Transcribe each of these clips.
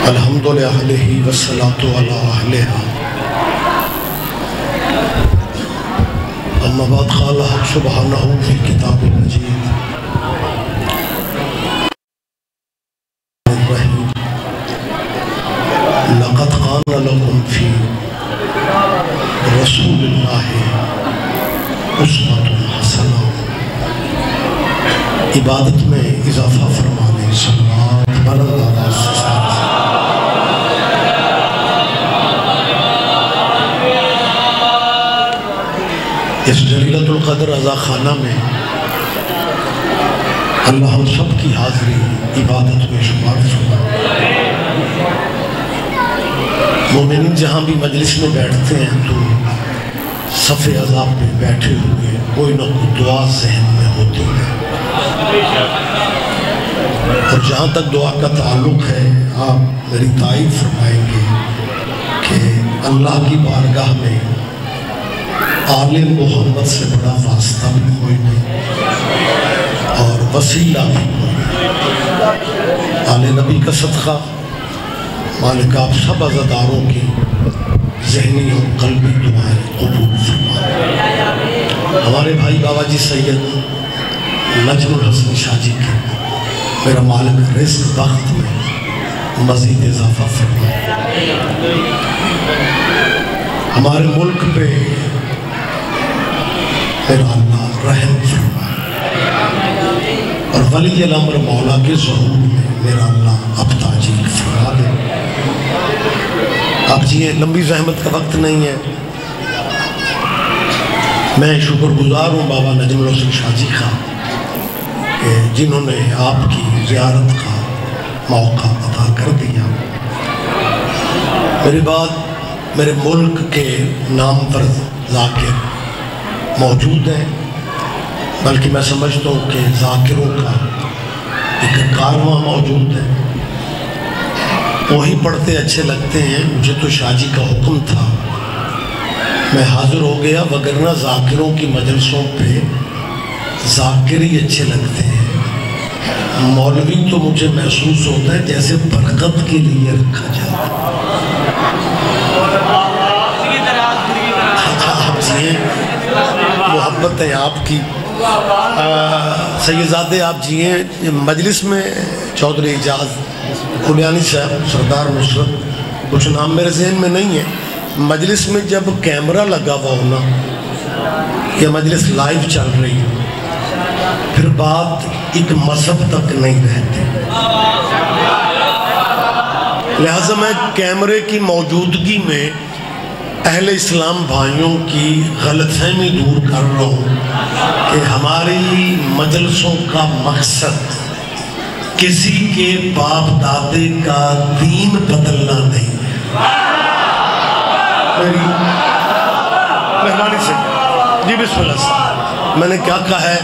الحمد للہ والصلاة علی اہلہا اما بعد قال سبحانہ فی کتاب المجید لقد کان لکم فی رسول اللہ اسوۃ حسنہ۔ عبادت میں اضافہ فرمانے صلوات علی رسول اللہ۔ اس جلیلۃ القدر رضا خانہ میں اللہ ہم سب کی حاضری عبادت میں شمار فرمائے۔ مومنین جہاں بھی مجلس میں بیٹھتے ہیں تو صف عذاب میں بیٹھے ہوئے کوئی نہ کوئی دعا ذہن میں ہوتی ہے، اور جہاں تک دعا کا تعلق ہے آپ میری تائید فرمائیں گے کہ اللہ کی بارگاہ میں آل محمد سے بڑا واسطہ بھی کوئی نہیں اور وسیلہ بھی کوئی نہیں۔ آل نبی کا صدقہ مالک آپ سب عزاداروں کی ذہنی اور قلبی دعائیں قبول فرمائے۔ ہمارے بھائی بابا جی سید نجم الحسن شاہ جی کے میرا مالک رزق بخت میں مزید اضافہ فرمائے۔ ہمارے ملک پہ میرا اللہ رحم فرمائے، اور ولی الامر مولا کے ظہور میں میرا اللہ اب تاجیل فرما دے۔ آپ جی لمبی زحمت کا وقت نہیں ہے، میں شکر گزار ہوں بابا نجم الحسن شاہ جی کا کہ جنہوں نے آپ کی زیارت کا موقع عطا کر دیا۔ میرے بعد میرے ملک کے نام پر ذاکر موجود ہیں، بلکہ میں سمجھتا ہوں کہ ذاکروں کا ایک کارواں موجود ہے، وہی پڑھتے اچھے لگتے ہیں۔ مجھے تو شاہ جی کا حکم تھا، میں حاضر ہو گیا، وگرنہ ذاکروں کی مجلسوں پہ ذاکر ہی اچھے لگتے ہیں۔ مولوی تو مجھے محسوس ہوتا ہے جیسے برکت کے لیے رکھا جاتا ہے۔ آپ جی محبت ہے آپ کی۔ سیدزادے آپ جی ہیں مجلس میں، چودھری اعجاز کلیانی صاحب، سردار نصرت، کچھ نام میرے ذہن میں نہیں ہے۔ مجلس میں جب کیمرہ لگا ہوا ہونا یا مجلس لائیو چل رہی ہو، پھر بات ایک مذہب تک نہیں رہتی، لہٰذا میں کیمرے کی موجودگی میں اہل اسلام بھائیوں کی غلط فہمی دور کر رہا ہوں کہ ہماری مجلسوں کا مقصد کسی کے باپ دادے کا دین بدلنا نہیں ہے۔ میری مہربانی سے جی بسم اللہ صاحب، میں نے کیا کہا ہے،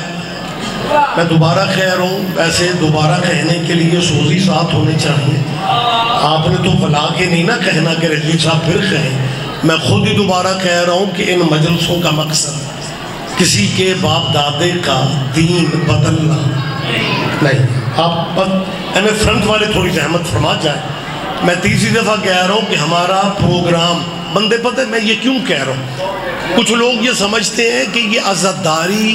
میں دوبارہ کہہ رہا ہوں، ایسے دوبارہ کہنے کے لیے سوزی ساتھ ہونے چاہیے۔ آپ نے تو بلا کے نہیں نہ کہنا کہ رضوی صاحب پھر کہیں، میں خود ہی دوبارہ کہہ رہا ہوں کہ ان مجلسوں کا مقصد کسی کے باپ دادے کا دین بدلنا نہیں۔ آپ فرنٹ والے تھوڑی زحمت فرما جائیں۔ میں تیسری دفعہ کہہ رہا ہوں کہ ہمارا پروگرام بندے پتہ میں یہ کیوں کہہ رہا ہوں، کچھ لوگ یہ سمجھتے ہیں کہ یہ عزاداری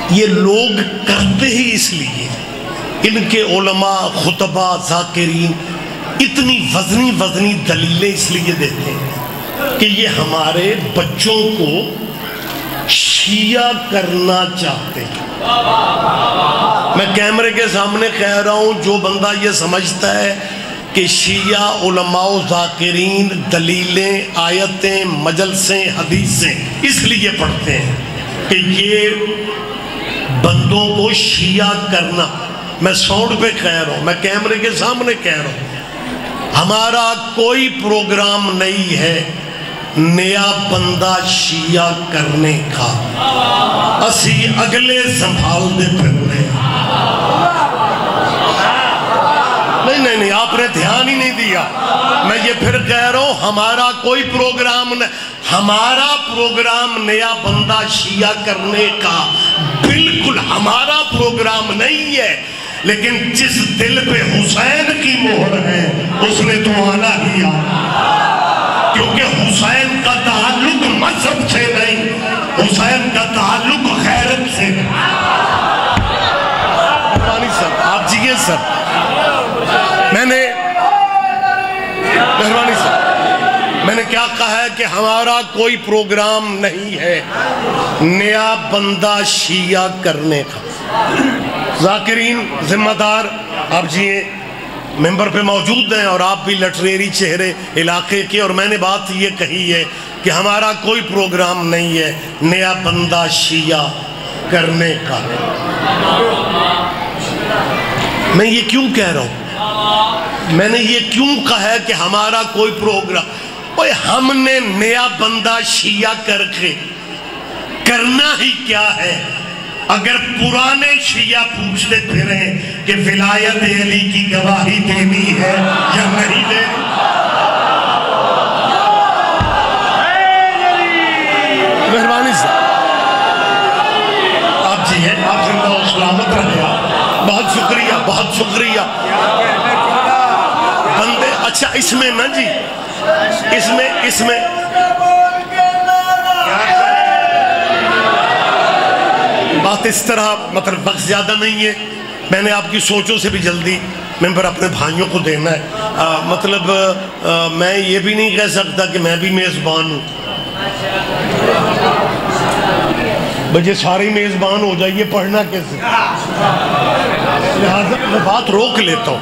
یہ لوگ کرتے ہی اس لیے، ان کے علماء خطبہ ذاکرین اتنی وزنی دلیلیں اس لیے دیتے ہیں کہ یہ ہمارے بچوں کو شیعہ کرنا چاہتے ہیں۔ میں کیمرے کے سامنے کہہ رہا ہوں، جو بندہ یہ سمجھتا ہے کہ شیعہ علماء و ذاکرین دلیلیں، آیتیں، مجلسیں، حدیثیں اس لیے پڑھتے ہیں کہ یہ بندوں کو شیعہ کرنا، میں ساؤنڈ پہ کہہ رہا ہوں، میں کیمرے کے سامنے کہہ رہا ہوں، ہمارا کوئی پروگرام نہیں ہے نیا بندہ شیعہ کرنے کا، اسی اگلے سنبھال دے پھرنے۔ نہیں آپ نے دھیان ہی نہیں دیا، میں یہ پھر کہہ رہا ہوں، ہمارا کوئی پروگرام نہیں، ہمارا پروگرام نیا بندہ شیعہ کرنے کا بالکل ہمارا پروگرام نہیں ہے، لیکن جس دل پہ حسین کی مہر ہے اس نے تو آنا ہی آنا، کیونکہ حسین کا تعلق مذہب سے نہیں، حسین کا تعلق غیرت سے نہیں۔ آپ جیئے سر، میں نے کیا کہا ہے کہ ہمارا کوئی پروگرام نہیں ہے نیا بندہ شیعہ کرنے کا۔ ذاکرین ذمہ دار آپ جیئے ممبر پہ موجود ہیں اور آپ بھی لٹریری چہرے علاقے کے، اور میں نے بات یہ کہی ہے کہ ہمارا کوئی پروگرام نہیں ہے نیا بندہ شیعہ کرنے کا۔ میں یہ کیوں کہہ رہا ہوں؟ میں نے یہ کیوں کہا ہے کہ ہمارا کوئی پروگرام، ہم نے نیا بندہ شیعہ کر کے کرنا ہی کیا ہے؟ اگر پرانے شیعہ پوچھتے پھریں کہ ولایت علی کی گواہی دینی ہے یا نہیں دینی، مہربانی سے آپ جی ہیں، آپ زندہ و سلامت رہے، بہت شکریہ، بہت شکریہ بندے۔ اچھا اس میں نا جی، اس میں بات اس طرح، مطلب وقت زیادہ نہیں ہے، میں نے آپ کی سوچوں سے بھی جلدی ممبر اپنے بھائیوں کو دینا ہے۔ مطلب میں یہ بھی نہیں کہہ سکتا کہ میں بھی میزبان ہوں، بجے سارے میزبان ہو جائیے، پڑھنا کیسے؟ لہٰذا میں بات روک لیتا ہوں۔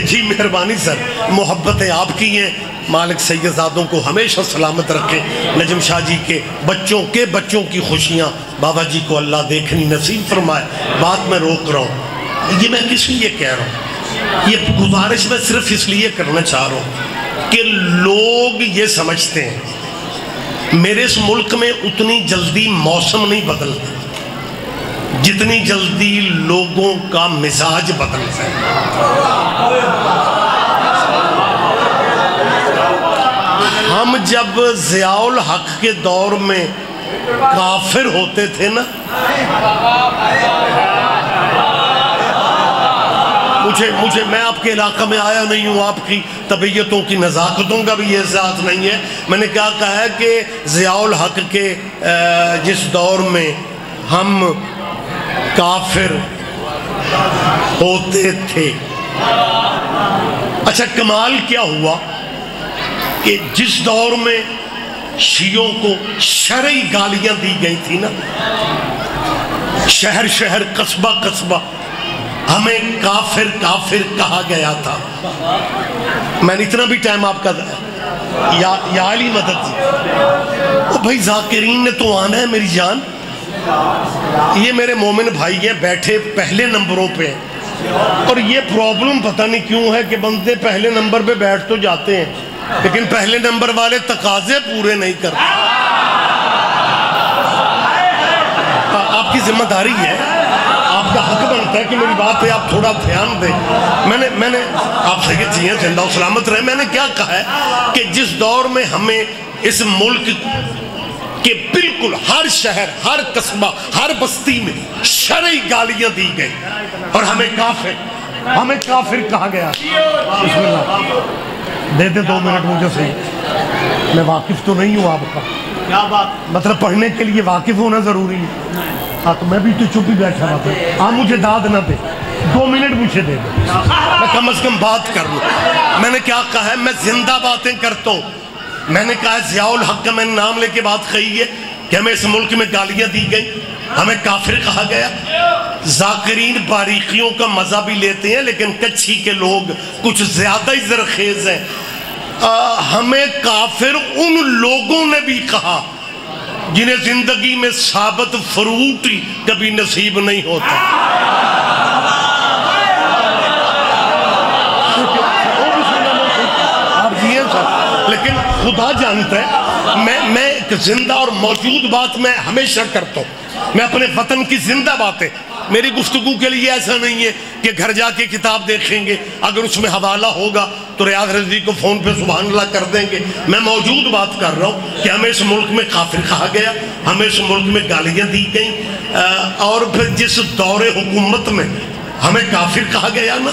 جی مہربانی سر، محبتیں آپ کی ہیں، مالک سید زادوں کو ہمیشہ سلامت رکھے، نجم شاہ جی کے بچوں کی خوشیاں بابا جی کو اللہ دیکھنی نصیب فرمائے۔ بات میں روک رہا ہوں، یہ میں کس لیے کہہ رہا ہوں؟ یہ گزارش میں صرف اس لیے کرنا چاہ رہا ہوں کہ لوگ یہ سمجھتے ہیں میرے اس ملک میں اتنی جلدی موسم نہیں بدلتا جتنی جلدی لوگوں کا مزاج بدلتا ہے۔ ہم جب ضیاء الحق کے دور میں کافر ہوتے تھے نا، میں آپ کے علاقہ میں آیا نہیں ہوں، آپ کی طبیعتوں کی نزاکتوں کا بھی یہ احساس نہیں ہے۔ میں نے کیا کہا ہے کہ ضیاء الحق کے جس دور میں ہم کافر ہوتے تھے، اچھا کمال کیا ہوا کہ جس دور میں شیعوں کو شرعی گالیاں دی گئی تھی نا، شہر شہر قصبہ قصبہ ہمیں کافر کافر کہا گیا تھا۔ میں نے اتنا بھی ٹائم آپ کا یا علی مدد جی، بھائی ذاکرین نے تو آنا ہے میری جان، یہ میرے مومن بھائی ہیں بیٹھے پہلے نمبروں پہ، اور یہ پرابلم پتہ نہیں کیوں ہے کہ بندے پہلے نمبر پہ بیٹھ تو جاتے ہیں لیکن پہلے نمبر والے تقاضے پورے نہیں کرتے۔ آپ کی ذمہ داری ہے، آپ کا حق بنتا ہے کہ میری بات پہ آپ تھوڑا دھیان دیں۔ میں نے آپ سید جی ہیں، زندہ و سلامت رہے، میں نے کیا کہا ہے کہ جس دور میں ہمیں اس ملک کہ بالکل ہر شہر، ہر قصبہ، ہر بستی میں شرعی گالیاں دی گئی اور ہمیں کافر کہا گیا۔ بسم اللہ دے دے 2 منٹ مجھے صحیح، میں واقف تو نہیں ہوں آپ کا، کیا بات مطلب پڑھنے کے لیے واقف ہونا ضروری ہے۔ ہاں تو میں بھی تو چپ ہی بیٹھا رہا تھا، مجھے داد نہ دے، 2 منٹ مجھے دے دے، میں کم از کم بات کر لوں۔ میں نے کیا کہا ہے، میں زندہ باتیں کرتا ہوں۔ میں نے کہا ضیاء الحق کا میں نے نام لے کے بات کہی ہے کہ ہمیں اس ملک میں گالیاں دی گئی، ہمیں کافر کہا گیا۔ ذاکرین باریکیوں کا مزہ بھی لیتے ہیں لیکن کچھی کے لوگ کچھ زیادہ ہی زرخیز ہیں۔ ہمیں کافر ان لوگوں نے بھی کہا جنہیں زندگی میں ثابت فروٹ ہی کبھی نصیب نہیں ہوتا۔ آپ جیئے سر، لیکن خدا جانتا ہے میں ایک زندہ اور موجود بات میں ہمیشہ کرتا ہوں، میں اپنے وطن کی زندہ باتیں، میری گفتگو کے لیے ایسا نہیں ہے کہ گھر جا کے کتاب دیکھیں گے، اگر اس میں حوالہ ہوگا تو ریاض رضی کو فون پہ سبحان اللہ کر دیں گے۔ میں موجود بات کر رہا ہوں کہ ہمیں اس ملک میں کافر کہا گیا، ہمیں اس ملک میں گالیاں دی گئیں، اور پھر جس دور حکومت میں ہمیں کافر کہا گیا نا،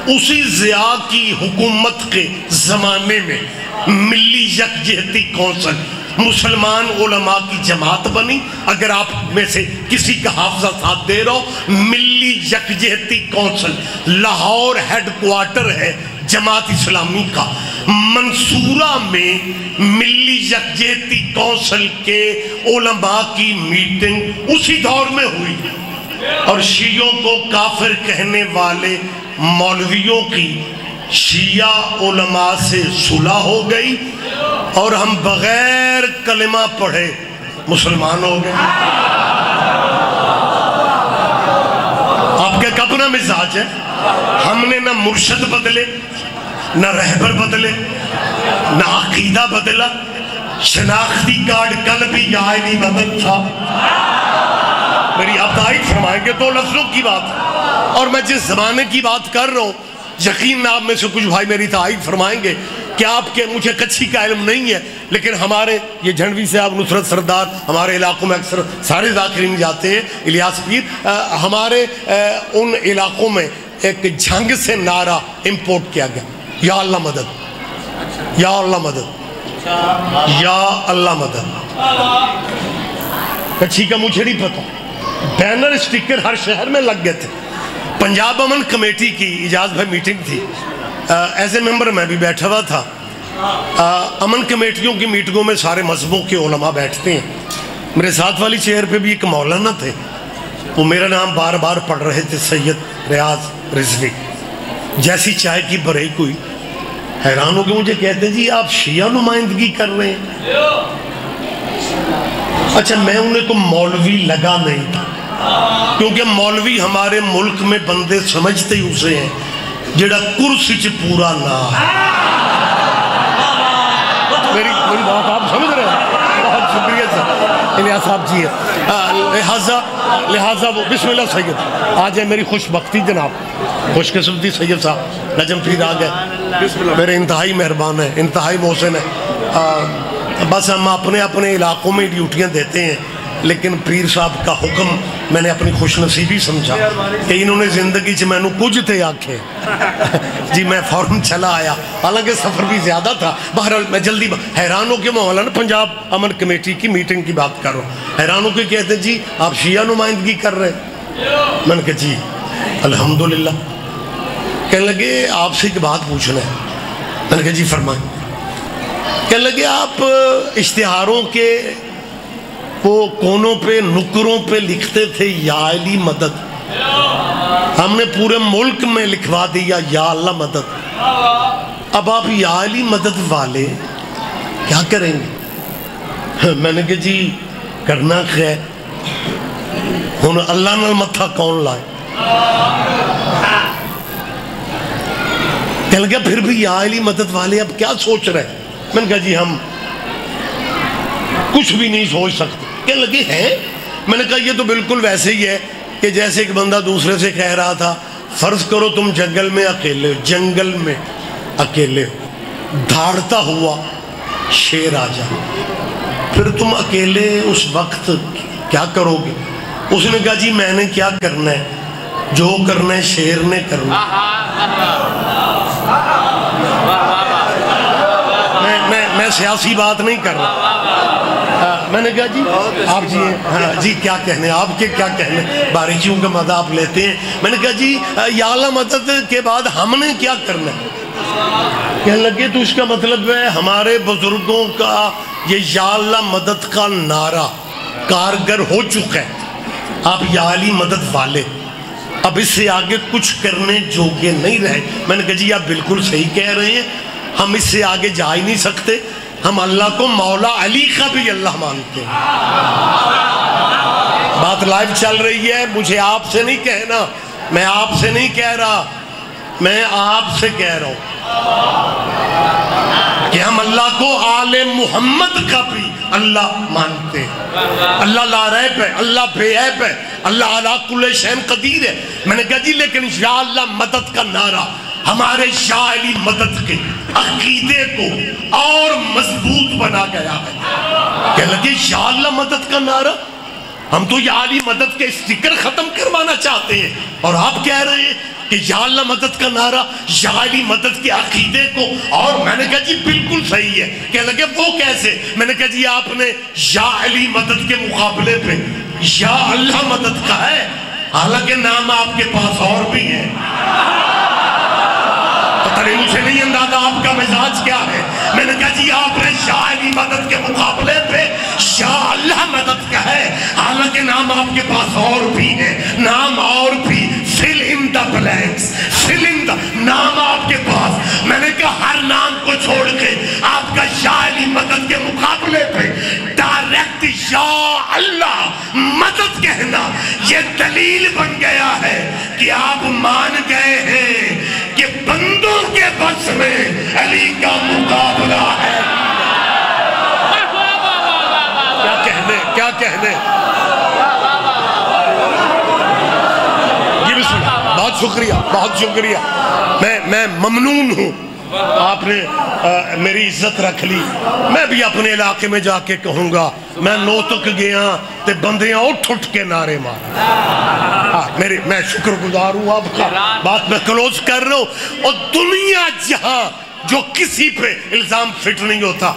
اسی ضیاء کی حکومت کے زمانے میں ملی یکجہتی کونسل مسلمان علماء کی جماعت بنی. اگر آپ میں سے کسی کا حافظہ ساتھ دے رہا ہو، ملی یکجہتی کونسل لاہور ہیڈ کوارٹر ہے جماعت اسلامی کا. منصورہ میں ملی یکجہتی کونسل کے علماء کی میٹنگ اسی دور میں ہوئی، اور شیعوں کو کافر کہنے والے مولویوں کی شیعہ علماء سے صلح ہو گئی، اور ہم بغیر کلمہ پڑھے مسلمان ہو گئے. آپ کا اپنا مزاج ہے. ہم نے نہ مرشد بدلے، نہ رہبر بدلے، نہ عقیدہ بدلا. شناختی کارڈ کل بھی یا علی مدد تھا. میری آپ تائید فرمائیں گے دو لفظوں کی بات، اور میں جس زمانے کی بات کر رہا ہوں یقین آپ میں سے کچھ بھائی میری تائید فرمائیں گے کہ آپ کے مجھے کچھی کا علم نہیں ہے، لیکن ہمارے یہ جھنڈوی سے آپ نصرت سردار ہمارے علاقوں میں اکثر سارے ذاکرین جاتے ہیں، الیاس پیر، ہمارے ان علاقوں میں ایک جھنگ سے نعرہ امپورٹ کیا گیا، یا اللہ مدد، یا اللہ مدد، یا اللہ مدد. کچھی کا مجھے نہیں پتا. بینر سٹیکر ہر شہر میں لگ گئے تھے. پنجاب امن کمیٹی کی اجاز بھائی میٹنگ تھی، ایز اے ممبر میں بھی بیٹھا ہوا تھا. امن کمیٹیوں کی میٹنگوں میں سارے مذہبوں کے علماء بیٹھتے ہیں. میرے ساتھ والی چیئر پہ بھی ایک مولانا تھے، وہ میرا نام بار بار پڑھ رہے تھے، سید ریاض رضوی. جیسی چائے کی بریک ہوئی حیران ہو کے مجھے کہتے جی آپ شیعہ نمائندگی کر رہے ہیں. اچھا میں انہیں کو مولوی لگا نہیں تھا، کیونکہ مولوی ہمارے ملک میں بندے سمجھتے ہی اسے ہیں جڑا کرسی چ پورا نہ ہے. میری بات آپ سمجھ رہے ہیں؟ بہت شکریہ سر الیاس صاحب جی. لہٰذا بسم اللہ سید آ جائے. میری خوش بختی جناب، خوش قسمتی سید صاحب نجم پیر آ گئے، میرے انتہائی مہربان ہیں، انتہائی محسن ہیں. بس ہم اپنے اپنے علاقوں میں ڈیوٹیاں دیتے ہیں، لیکن پیر صاحب کا حکم میں نے اپنی خوش نصیبی سمجھا کہ انہوں نے زندگی چ مینوں کچھ تے آکھے جی میں فوراً چلا آیا، حالانکہ سفر بھی زیادہ تھا. بہرحال میں جلدی حیران ہو کے مولانا پنجاب امن کمیٹی کی میٹنگ کی بات کر رہا ہوں، حیران ہو کے کہتے جی آپ شیعہ نمائندگی کر رہے ہیں. میں نے کہا جی الحمدللہ. کہنے لگے آپ سے ایک بات پوچھنا ہے. میں نے کہا جی فرمائیں. کہنے لگے آپ اشتہاروں کے وہ کونوں پہ نکروں پہ لکھتے تھے یا علی مدد، ہم نے پورے ملک میں لکھوا دیا یا اللہ مدد. اب آپ یا علی مدد والے کیا کریں گے؟ میں نے کہا جی کرنا کیا ہے، ہن اللہ نال متھا کون لائے. کہنے لگا پھر بھی یا علی مدد والے اب کیا سوچ رہے ہیں؟ میں نے کہا جی ہم کچھ بھی نہیں سوچ سکتے. کہنے لگے ہیں؟ میں نے کہا یہ تو بالکل ویسے ہی ہے کہ جیسے ایک بندہ دوسرے سے کہہ رہا تھا فرض کرو تم جنگل میں اکیلے ہو، جنگل میں اکیلے ہو، دھاڑتا ہوا شیر آ جائے، پھر تم اکیلے اس وقت کیا کرو گے؟ اس نے کہا جی میں نے کیا کرنا ہے، جو کرنا ہے شیر نے کرنا. میں سیاسی بات نہیں کر رہا. میں نے کہا جی آپ جی کیا کہنے، آپ کے کیا کہنے، باریکیوں کا مدد آپ لیتے ہیں. میں نے کہا جی یا اللہ مدد کے بعد ہم نے کیا کرنا ہے؟ کہنے لگے تو اس کا مطلب ہے ہمارے بزرگوں کا یہ یا اللہ مدد کا نعرہ کارگر ہو چکا ہے، آپ یا علی مدد والے اب اس سے آگے کچھ کرنے جوگے نہیں رہے. میں نے کہا جی آپ بالکل صحیح کہہ رہے ہیں، ہم اس سے آگے جا ہی نہیں سکتے. ہم اللہ کو مولا علی کا بھی اللہ مانتے ہیں. بات لائیو چل رہی ہے، مجھے آپ سے نہیں کہنا، میں آپ سے نہیں کہہ رہا، میں آپ سے کہہ رہا ہوں کہ ہم اللہ کو آل محمد کا بھی اللہ مانتے ہیں. اللہ لا ریب ہے، اللہ بے عیب ہے، اللہ علی کل شیء قدیر ہے. میں نے کہا جی لیکن یا اللہ مدد کا نعرہ ہمارے یا علی مدد کے عقیدے کو اور مضبوط بنا گیا ہے. کہ لگے یا اللہ مدد کا نعرہ، ہم تو یا علی مدد کے اسٹیکر ختم کروانا چاہتے ہیں، اور آپ کہہ رہے ہیں کہ یا اللہ مدد کا نعرہ یا علی مدد کے عقیدے کو، اور میں نے کہا جی بالکل صحیح ہے. کہنے لگے وہ کیسے؟ میں نے کہا جی آپ نے یا علی مدد کے مقابلے پہ یا اللہ مدد کا ہے، حالانکہ نام آپ کے پاس اور بھی ہے. پتہ نہیں، مجھے نہیں اندازہ آپ کا مزاج کیا ہے. میں نے کہا جی آپ نے یا علی مدد کے مقابلے پہ یا اللہ مدد کا ہے، حالانکہ نام آپ کے پاس اور بھی ہے. نام اور بھی، fill in the blanks، fill in the، نام آپ کے پاس. میں نے کہا ہر نام کو چھوڑ کے آپ کا یا علی مدد کے مقابلے پہ ڈائریکٹ یا اللہ مدد کہنا یہ دلیل بن گیا ہے کہ آپ مان گئے ہیں کہ بندوں کے بس میں علی کا مقابلہ ہے. کیا کہنے جی بسم اللہ. بہت شکریہ، بہت شکریہ. میں ممنون ہوں، آپ نے میری عزت رکھ لی. میں بھی اپنے علاقے میں جا کے کہوں گا میں نوتک گیا تے بندیاں اٹھ کے نعرے مار. میں شکر گزار ہوں آپ کا. بات میں کلوز کر رہا ہوں. اور دنیا جہاں جو کسی پہ الزام فٹ نہیں ہوتا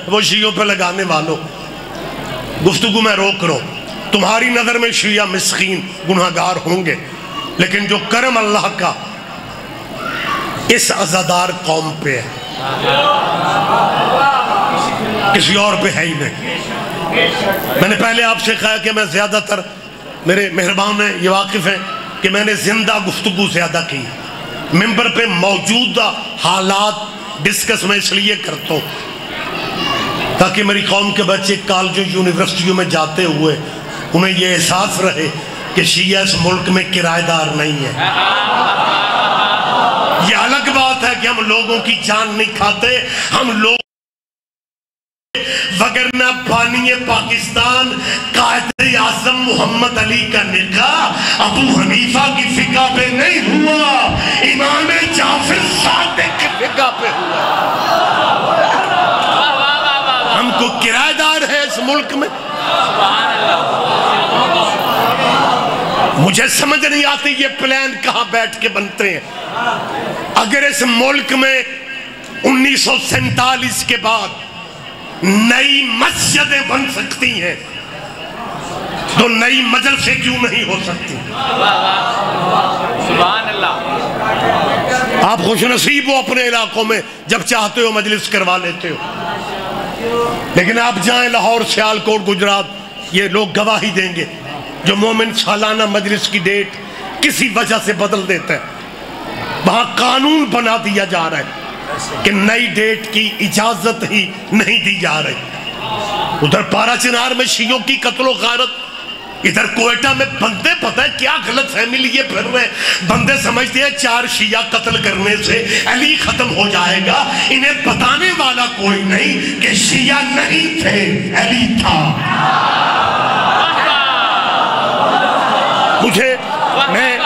وہ شیعوں پہ لگانے والوں، گفتگو میں روک رہا ہوں. تمہاری نظر میں شیعہ مسکین گناہگار ہوں گے، لیکن جو کرم اللہ کا اس عزادار قوم پہ ہے کسی اور پہ ہے ہی نہیں. میں نے پہلے آپ سے کہا کہ میں زیادہ تر، میرے مہربان ہیں، یہ واقف ہیں کہ میں نے زندہ گفتگو زیادہ کی. ممبر پہ موجودہ حالات ڈسکس میں اس لیے کرتا ہوں تاکہ میری قوم کے بچے کالجوں یونیورسٹیوں میں جاتے ہوئے انہیں یہ احساس رہے کہ شیعہ اس ملک میں کرایہ دار نہیں ہے. یہ الگ بات ہے کہ ہم لوگوں کی جان نہیں کھاتے، ہم لوگ وگرنہ بانی پاکستان قائد اعظم محمد علی کا نکاح ابو حنیفہ کی فقہ پہ نہیں ہوا، امام جعفر صادق کی فقہ پہ ہوا. ہم کو کرایہ دار ہے اس ملک میں. مجھے سمجھ نہیں آتی یہ پلان کہاں بیٹھ کے بنتے ہیں. اگر اس ملک میں 1947 کے بعد نئی مسجدیں بن سکتی ہیں تو نئی مجلسیں کیوں نہیں ہو سکتی؟ سبحان اللہ. آپ خوش نصیب ہو اپنے علاقوں میں، جب چاہتے ہو مجلس کروا لیتے ہو. لیکن آپ جائیں لاہور، سیالکوٹ، گجرات، یہ لوگ گواہی دیں گے. جو مومن سالانہ مجلس کی ڈیٹ کسی وجہ سے بدل دیتا ہے، وہاں قانون بنا دیا جا رہا ہے کہ نئی ڈیٹ کی اجازت ہی نہیں دی جا رہی. ادھر پارا چنار میں شیعوں کی قتل و غارت، ادھر کوئٹہ میں بندے پتہ ہے کیا غلط فہمی لیے پھر رہے ہیں. بندے سمجھتے ہیں 4 شیعہ قتل کرنے سے علی ختم ہو جائے گا. انہیں بتانے والا کوئی نہیں کہ شیعہ نہیں تھے، علی تھا. مجھے میں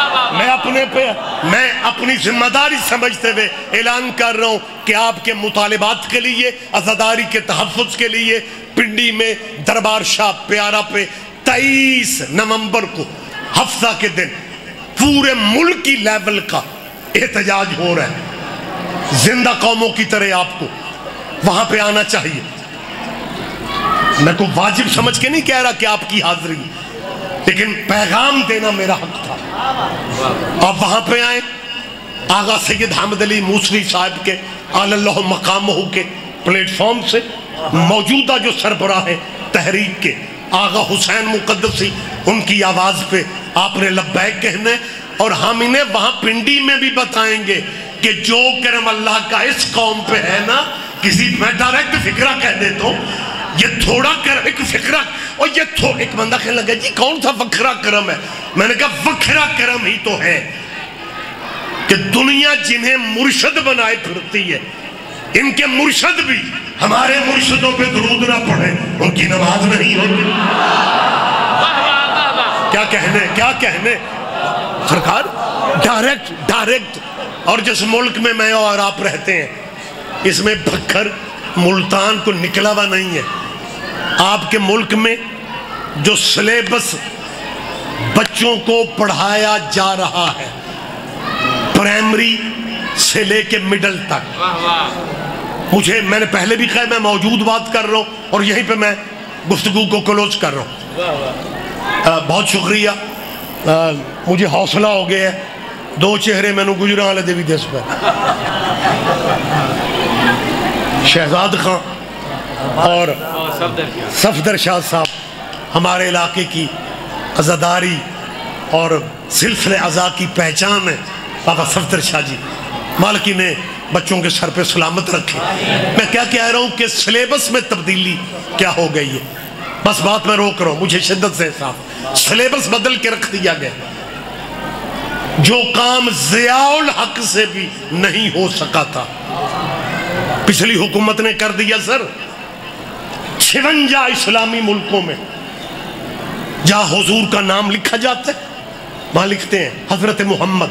اپنی ذمہ داری سمجھتے ہوئے اعلان کر رہا ہوں کہ آپ کے مطالبات کے لیے، عزاداری کے تحفظ کے لیے پنڈی میں دربار شاہ پیارا پہ 23 نومبر کو ہفتہ کے دن پورے ملکی لیول کا احتجاج ہو رہا ہے. زندہ قوموں کی طرح آپ کو وہاں پہ آنا چاہیے. میں کو واجب سمجھ کے نہیں کہہ رہا کہ آپ کی حاضری، لیکن پیغام دینا میرا حق تھا. آپ وہاں پہ آئیں. آغا سید حامد علی موسوی صاحب کے اعلی اللہ مقامہ کے پلیٹ فارم سے موجودہ جو سربراہ ہیں تحریک کے آغا حسین مقدسی، ان کی آواز پہ آپ نے لبیک کہنے. اور ہم انہیں وہاں پنڈی میں بھی بتائیں گے کہ جو کرم اللہ کا اس قوم پہ ہے نا، کسی میں ڈائریکٹ فکرہ کہہ دیتا ہوں، یہ تھوڑا کرم ایک فکرہ، اور یہ ایک بندہ کہنے لگا جی کون سا وکھرا کرم ہے؟ میں نے کہا وکھرا کرم ہی تو ہے کہ دنیا جنہیں مرشد بنائے پھرتی ہے، ان کے مرشد بھی ہمارے مرشدوں پہ درود نہ پڑھیں، ان کی نماز نہیں ہوتی. کیا کہنے سرکار، ڈائریکٹ. اور جس ملک میں میں اور آپ رہتے ہیں اس میں بکھر ملتان کو نکلا ہوا نہیں ہے. آپ کے ملک میں جو سلیبس بچوں کو پڑھایا جا رہا ہے پرائمری سے لے کے مڈل تک میں نے پہلے بھی کہا میں موجود بات کر رہا ہوں اور یہیں پہ میں گفتگو کو کلوز کر رہا ہوں. بہت شکریہ. مجھے حوصلہ ہو گیا ہے. 2 چہرے میں نے گجرا والے دے بھی دس پہ شہزاد خان اور صفدر شاہ صاحب ہمارے علاقے کی عزاداری اور سلسلہ عزا کی پہچان ہے. بابا صفدر شاہ جی مالکی نے بچوں کے سر پہ سلامت رکھے. میں کیا کہہ رہا ہوں کہ سلیبس میں تبدیلی کیا ہو گئی ہے. بس بات میں روک رہا ہوں, مجھے شدت سے احساس. سلیبس بدل کے رکھ دیا گیا. جو کام ضیاء الحق سے بھی نہیں ہو سکا تھا پچھلی حکومت نے کر دیا. سر 56 اسلامی ملکوں میں جہاں حضور کا نام لکھا جاتا ہے وہاں لکھتے ہیں حضرت محمد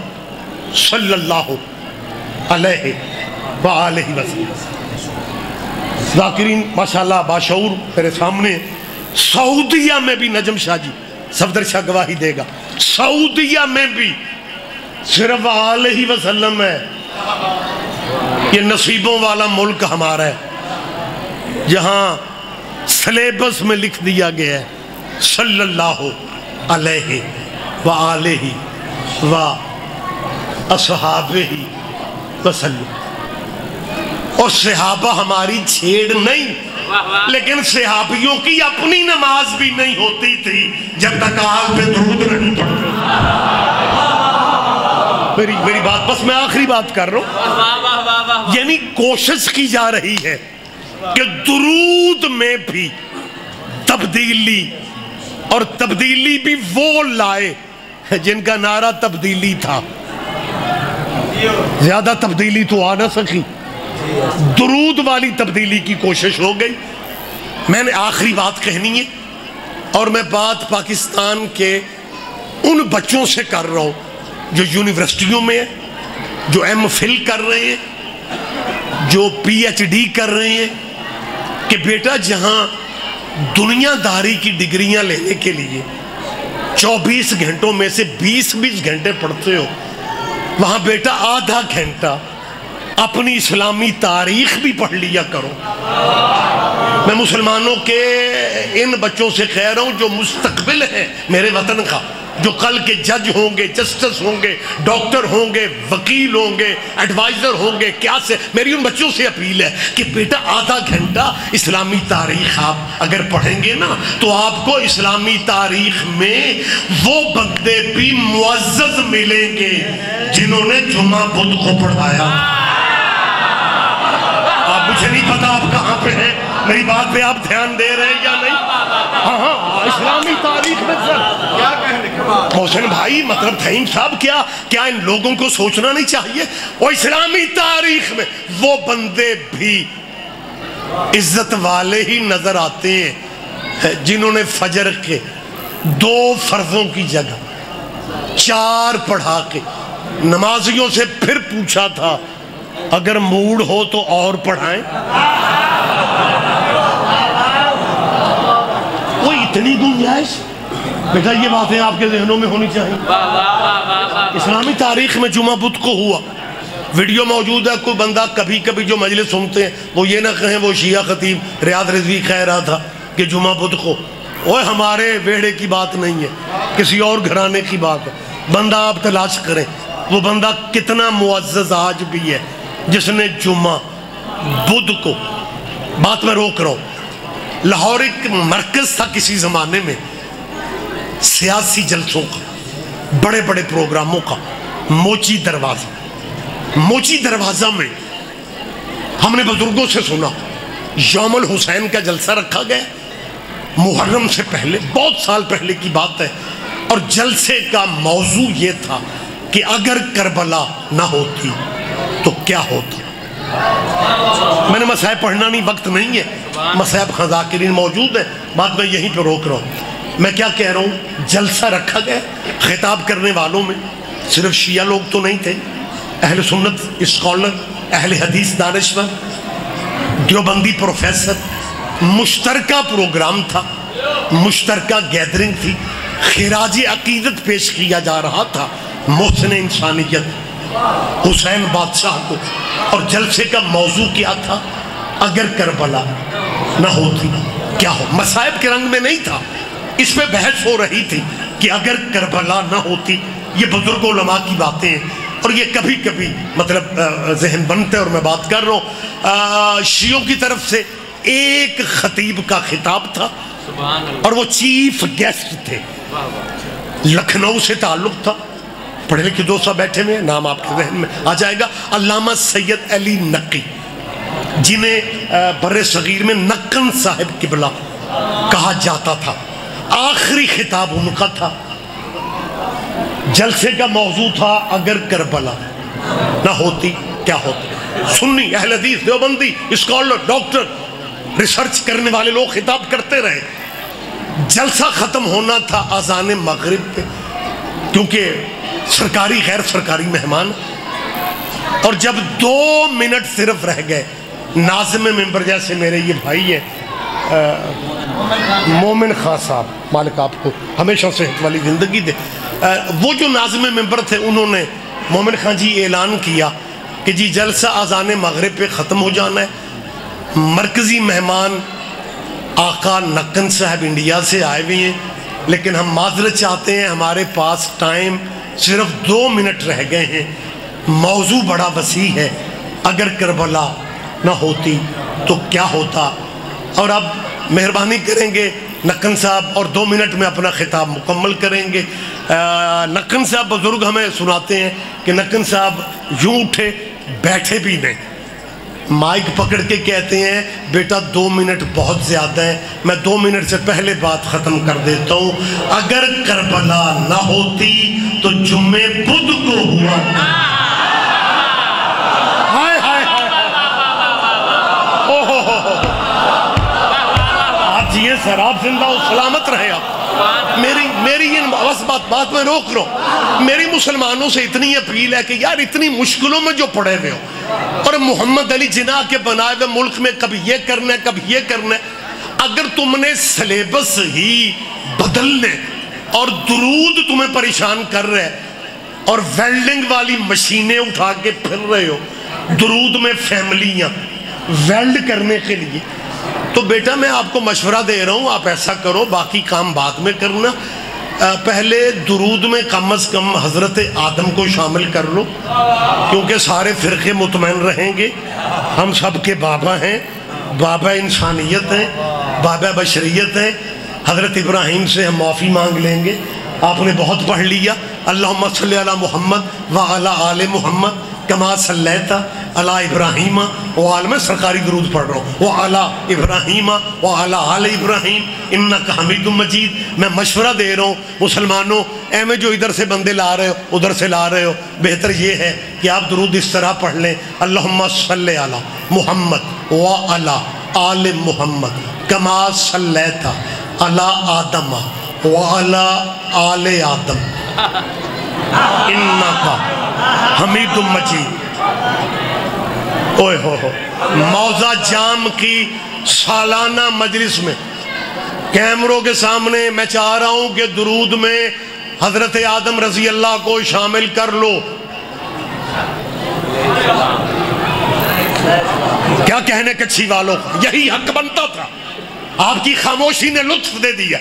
صلی اللہ علیہ وآلہ وسلم. ذاکرین ماشاءاللہ باشعور میرے سامنے. سعودیہ میں بھی نجم شاہ جی صفدر شاہ گواہی دے گا, سعودیہ میں بھی صرف علیہ وسلم ہے. یہ نصیبوں والا ملک ہمارا ہے جہاں سلیبس میں لکھ دیا گیا ہے صلی اللہ علیہ وآلہ وَأَصْحَابِهِ وسلم. اور صحابہ ہماری چھیڑ نہیں, لیکن صحابیوں کی اپنی نماز بھی نہیں ہوتی تھی جب تک آل پہ درود نہیں پڑھتے. میری بات, بس میں آخری بات کر رہا ہوں. یعنی کوشش کی جا رہی ہے کہ درود میں بھی تبدیلی, اور تبدیلی بھی وہ لائے جن کا نعرہ تبدیلی تھا. زیادہ تبدیلی تو آ نہ سکی, درود والی تبدیلی کی کوشش ہو گئی. میں نے آخری بات کہنی ہے اور میں بات پاکستان کے ان بچوں سے کر رہا ہوں جو یونیورسٹیوں میں ہیں, جو ایم فل کر رہے ہیں, جو پی ایچ ڈی کر رہے ہیں, کہ بیٹا جہاں دنیا داری کی ڈگریاں لینے کے لیے 24 گھنٹوں میں سے 20 گھنٹے پڑھتے ہو, وہاں بیٹا آدھا گھنٹہ اپنی اسلامی تاریخ بھی پڑھ لیا کرو. میں مسلمانوں کے ان بچوں سے کہہ رہا ہوں جو مستقبل ہے میرے وطن کا, جو کل کے جج ہوں گے, جسٹس ہوں گے, ڈاکٹر ہوں گے, وکیل ہوں گے, ایڈوائزر ہوں گے, کیا سے میری ان بچوں سے اپیل ہے کہ بیٹا آدھا گھنٹہ اسلامی تاریخ آپ اگر پڑھیں گے نا تو آپ کو اسلامی تاریخ میں وہ بندے بھی معزز ملیں گے جنہوں نے جمعہ بدھ کو پڑھایا. آپ مجھے نہیں پتا آپ کہاں پہ ہیں, میری بات پہ آپ دھیان دے رہے ہیں یا نہیں؟ ہاں اسلامی تاریخ میں سر کیا کہنے کے بعد محسن بھائی مطلب تھیم صاحب کیا ان لوگوں کو سوچنا نہیں چاہیے؟ وہ اسلامی تاریخ میں وہ بندے بھی عزت والے ہی نظر آتے ہیں جنہوں نے فجر کے 2 فرضوں کی جگہ 4 پڑھا کے نمازیوں سے پھر پوچھا تھا اگر موڈ ہو تو اور پڑھائیں. کوئی اتنی گنجائش بیٹا, یہ باتیں آپ کے ذہنوں میں ہونی چاہیے. اسلامی تاریخ میں جمعہ بدھ کو ہوا, ویڈیو موجود ہے. کوئی بندہ کبھی کبھی جو مجلس سنتے ہیں وہ یہ نہ کہیں وہ شیعہ خطیب ریاض رضوی کہہ رہا تھا کہ جمعہ بدھ کو. وہ ہمارے بیڑے کی بات نہیں ہے, کسی اور گھرانے کی بات ہے. بندہ آپ تلاش کریں وہ بندہ کتنا معزز آج بھی ہے جس نے جمعہ بدھ کو. بات میں روک رہا ہوں. لاہور ایک مرکز تھا کسی زمانے میں سیاسی جلسوں کا, بڑے بڑے پروگراموں کا, موچی دروازہ. موچی دروازہ میں ہم نے بزرگوں سے سنا یوم الحسین کا جلسہ رکھا گیا محرم سے پہلے, بہت سال پہلے کی بات ہے, اور جلسے کا موضوع یہ تھا کہ اگر کربلا نہ ہوتی تو کیا ہوتا. میں نے مسائب پڑھنا نہیں, وقت نہیں ہے, مسائب ذاکرین موجود ہیں, بات میں یہیں پہ روک رہا ہوں. میں کیا کہہ رہا ہوں, جلسہ رکھا گیا, خطاب کرنے والوں میں صرف شیعہ لوگ تو نہیں تھے, اہل سنت اسکالر, اہل حدیث دانشور, دیوبندی پروفیسر. مشترکہ پروگرام تھا, مشترکہ گیدرنگ تھی, خراج عقیدت پیش کیا جا رہا تھا محسن انسانیت حسین بادشاہ کو، اور جلسے کا موضوع کیا تھا؟ اگر کربلا نہ ہوتی کیا ہو؟ مصائب کے رنگ میں نہیں تھا، اس پہ بحث ہو رہی تھی کہ اگر کربلا نہ ہوتی. یہ بزرگ علماء کی باتیں ہیں، اور یہ کبھی کبھی مطلب ذہن بنتے، اور میں بات کر رہا ہوں شیعوں کی طرف سے ایک خطیب کا خطاب تھا، اور وہ چیف گیسٹ تھے، لکھنؤ سے تعلق تھا. پڑھے لکھے دوست صاحب بیٹھے ہوئے، نام آپ کے ذہن میں آ جائے گا، علامہ سید علی نقی، جنہیں بر صغیر میں نقن صاحب قبلہ کہا جاتا تھا. آخری خطاب ان کا تھا. جلسے کا موضوع تھا اگر کربلا نہ ہوتی کیا ہوتا. سنی، اہل حدیث، دیوبندی، اسکالر، ڈاکٹر، ریسرچ کرنے والے لوگ خطاب کرتے رہے. جلسہ ختم ہونا تھا اذان مغرب پہ، کیونکہ سرکاری غیر سرکاری مہمان. اور جب 2 منٹ صرف رہ گئے، ناظم ممبر جیسے میرے یہ بھائی ہیں مومن خان صاحب، مالک آپ کو ہمیشہ صحت والی زندگی دے، وہ جو ناظم ممبر تھے، انہوں نے مومن خان جی اعلان کیا کہ جی جلسہ اذان مغرب پہ ختم ہو جانا ہے. مرکزی مہمان آقا نقن صاحب انڈیا سے آئے ہوئے ہیں، لیکن ہم معذرت چاہتے ہیں، ہمارے پاس ٹائم صرف 2 منٹ رہ گئے ہیں. موضوع بڑا وسیع ہے، اگر کربلا نہ ہوتی تو کیا ہوتا. اور اب مہربانی کریں گے نقن صاحب، اور 2 منٹ میں اپنا خطاب مکمل کریں گے. نقن صاحب بزرگ ہمیں سناتے ہیں کہ نقن صاحب یوں اٹھے، بیٹھے بھی نہیں، مائک پکڑ کے کہتے ہیں بیٹا 2 منٹ بہت زیادہ ہیں، میں 2 منٹ سے پہلے بات ختم کر دیتا ہوں. اگر کربلا نہ ہوتی تو جمعے بدھ کو ہوا. ہائے ہائے آپ جیے سر، آپ زندہ و سلامت رہے. آپ میری یہ بات میں روک رہا ہوں. میری مسلمانوں سے اتنی اپیل ہے کہ یار اتنی مشکلوں میں جو پڑے ہوئے ہو، اور محمد علی جناح کے بنائے ہوئے ملک میں کبھی یہ کرنا ہے کبھی یہ کرنا ہے، اگر تم نے سلیبس ہی بدلنے اور درود تمہیں پریشان کر رہے اور ویلڈنگ والی مشینیں اٹھا کے پھر رہے ہو درود میں فیملیاں ویلڈ کرنے کے لیے، تو بیٹا میں آپ کو مشورہ دے رہا ہوں، آپ ایسا کرو، باقی کام بعد میں کرنا. پہلے درود میں کم از کم حضرت آدم کو شامل کر لو، کیونکہ سارے فرقے مطمئن رہیں گے. ہم سب کے بابا ہیں، بابا انسانیت ہیں، بابا بشریت ہیں. حضرت ابراہیم سے ہم معافی مانگ لیں گے، آپ نے بہت پڑھ لیا. اللہم صلی علی محمد وعلی آل محمد کما صلیت علی ابراہیم وعلی، میں سرکاری درود پڑھ رہا ہوں، وعلی ابراہیم وعلی آل ابراہیم انکا حمید مجید. میں مشورہ دے رہا ہوں مسلمانوں، اے میں جو ادھر سے بندے لا رہے ہو ادھر سے لا رہے ہو، بہتر یہ ہے کہ آپ درود اس طرح پڑھ لیں، اللہم صلی علی محمد وعلی آل محمد کما صلیت علی آدم وعلی آل آدم انکا حمید مجید. اوہ ہو موضع جام کی سالانہ مجلس میں کیمروں کے سامنے میں چاہ رہا ہوں کہ درود میں حضرت آدم رضی اللہ کو شامل کر لو. کیا کہنے کچھی والوں کا، یہی حق بنتا تھا. آپ کی خاموشی نے لطف دے دیا.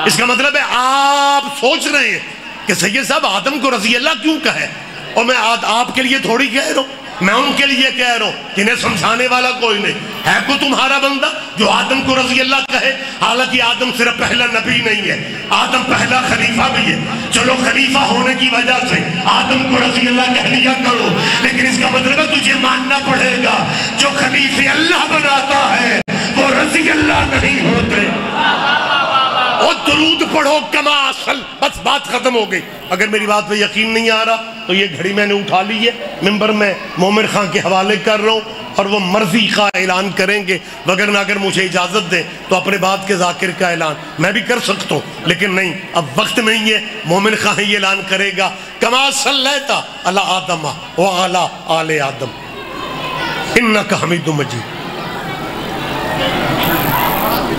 اس کا مطلب ہے آپ سوچ رہے ہیں کہ سید صاحب آدم کو رضی اللہ کیوں کہے، اور میں آپ کے لیے تھوڑی کہہ رہا ہوں، میں ان کے لیے کہہ رہا ہوں، جنہیں سمجھانے والا کوئی نہیں ہے. کو تمہارا بندہ جو آدم کو رضی اللہ کہے، حالانکہ آدم صرف پہلا نبی نہیں ہے، آدم پہلا خلیفہ بھی ہے. چلو خلیفہ ہونے کی وجہ سے آدم کو رضی اللہ کہہ لیا کرو، لیکن اس کا مطلب ہے تجھے ماننا پڑے گا جو خلیفے اللہ بناتا ہے وہ رضی اللہ نہیں ہوتے. اور درود پڑھو کما اصل، بس بات ختم ہو گئی. اگر میری بات پہ یقین نہیں آ رہا تو یہ گھڑی میں نے اٹھا لی ہے، ممبر میں مومن خان کے حوالے کر رہا ہوں، اور وہ مرضی کا اعلان کریں گے. وگرنہ اگر مجھے اجازت دیں تو اپنے بات کے ذاکر کا اعلان میں بھی کر سکتا ہوں، لیکن نہیں، اب وقت نہیں ہے. مومن خان یہ اعلان کرے گا کما صلیت علی آدم وعلی آل آدم انکا حمید مجید.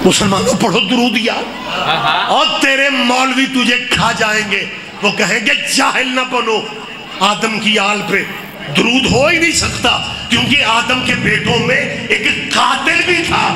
مسلمانوں پڑھو درود یار، اور تیرے مولوی تجھے کھا جائیں گے. وہ کہیں گے جاہل نہ بنو، آدم کی آل پہ درود ہو ہی نہیں سکتا، کیونکہ آدم کے بیٹوں میں ایک قاتل بھی تھا،